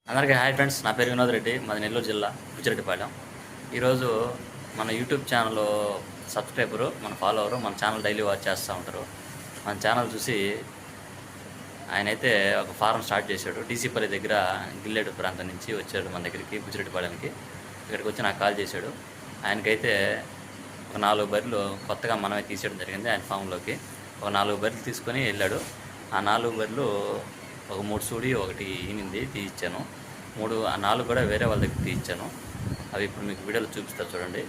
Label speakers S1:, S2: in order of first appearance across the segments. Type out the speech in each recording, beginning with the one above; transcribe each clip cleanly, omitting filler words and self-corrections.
S1: అందరికీ hi friends, నా పేరు వినోద్ రెడ్డి, మాది నెల్లూరు జిల్లా బుచ్చిరెడ్డిపాలెం. ఈరోజు మన యూట్యూబ్ ఛానల్ సబ్స్క్రైబరు, మన ఫాలోవరు, మన ఛానల్ డైలీ వాచ్ చేస్తూ ఉంటారు. మన ఛానల్ చూసి ఆయనైతే ఒక ఫారం స్టార్ట్ చేశాడు. డీసీపల్లి దగ్గర గిల్లేడు ప్రాంతం నుంచి వచ్చాడు మన దగ్గరికి, బుచ్చిరెడ్డిపాలెంకి. ఇక్కడికి వచ్చి నాకు కాల్ చేశాడు. ఆయనకైతే ఒక 4 బర్రెలు కొత్తగా మనమే తీసేయడం జరిగింది ఆయన ఫామ్లోకి. ఒక 4 బర్రెలు తీసుకొని వెళ్ళాడు. ఆ 4 బర్రెలు ఒక 3 సూడి, ఒకటి ఈనింది తీయించాను. ఆ 4 కూడా వేరే వాళ్ళ దగ్గర తీయించాను. అవి ఇప్పుడు మీకు వీడియోలో చూపిస్తారు చూడండి.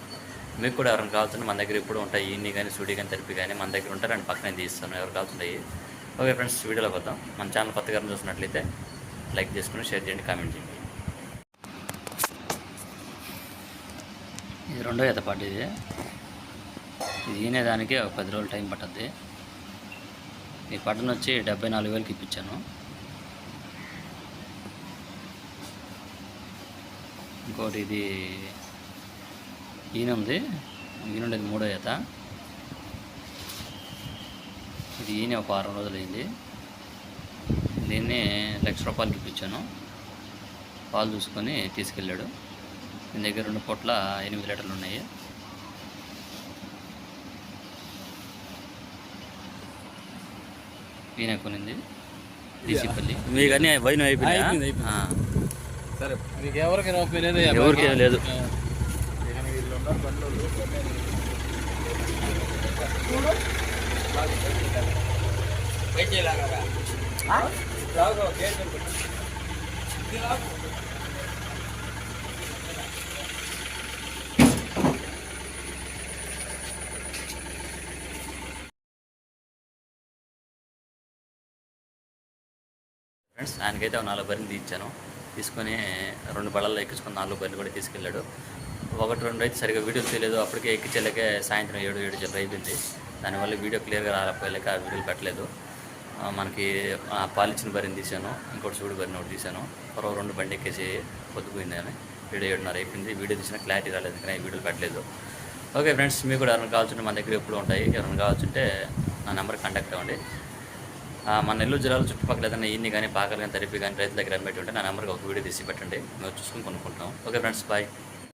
S1: మీకు కూడా ఎవరైనా కావాల్సింటే మన దగ్గర ఇప్పుడు ఉంటాయి. ఈన్ని కానీ సూడి కానీ తరిపి కానీ మన దగ్గర ఉంటారని పక్కనే తీస్తాను, ఎవరు కావాల్సింటాయి. ఓకే ఫ్రెండ్స్, వీడియోలోకి వద్దాం. మన ఛానల్ కొత్తగా చూసినట్లయితే లైక్ చేసుకుని షేర్ చేయండి, కామెంట్ చేయండి. ఇది 2వ ఈత పాటు. ఇది ఈనేదానికి ఒక 10 రోజులు టైం పట్టుద్ది. ఈ పట్టును వచ్చి 74,000కి ఇప్పించాను. ఇంకోటి ఇది ఈయనుంది, ఈయనుండేది 3వ ఈత. ఇది ఈయన ఒక 6 రోజులు అయింది. దీన్ని ₹1,00,000 ఇప్పించాను. పాలు చూసుకొని తీసుకెళ్ళాడు. దీని దగ్గర 2 పూట్ల 8 లీటర్లు ఉన్నాయి. ఈయన కొనింది డీసీపల్లి. మీకు అన్నీ వైన్ అయిపోయింది.
S2: సరే, మీకు ఎవరికి
S1: లేదు. ఫ్రెండ్స్, ఆయనకైతే 4 బర్రెలు తీయించాను. తీసుకొని 2 బళ్ళల్లో ఎక్కించుకొని 4 బర్రెలు కూడా తీసుకెళ్ళాడు. 1-2 అయితే సరిగ్గా వీడియోలు తెలియదు. అప్పటికే ఎక్కించలేకే సాయంత్రం 7 చిల్లర అయిపోయింది. దానివల్ల వీడియో క్లియర్గా రాలేకపోయలేక ఆ వీడియోలు పెట్టలేదు. మనకి పాలిచ్చిన బర్రెని తీశాను, ఇంకోటి సూడి బర్రెని ఒకటి తీశాను. 2 బండి ఎక్కేసి పొద్దుపోయింది. అని వీడియో 7:30 అయిపోయింది. వీడియో తీసిన క్లారిటీ రాలేదు, కానీ వీడియోలు పెట్టలేదు. ఓకే ఫ్రెండ్స్, మీకు కూడా ఎవరైనా కావాల్సింటే మన దగ్గర ఎప్పుడు ఉంటాయి. ఎవరైనా కావాల్సింటే నా నెంబర్కి కాంటాక్ట్ అవ్వండి. మన నెల్లూరు జిల్లాలో చుట్టుపక్కల ఏదైనా ఈన్ని కానీ పాకలు కానీ తరిపి కానీ రైతుల దగ్గర అమ్మేటి ఉంటే నా నెంబర్కి ఒక వీడియో తీసి పెట్టండి, మేము చూసుకొని కొనుక్కుంటాం. Okay friends, bye.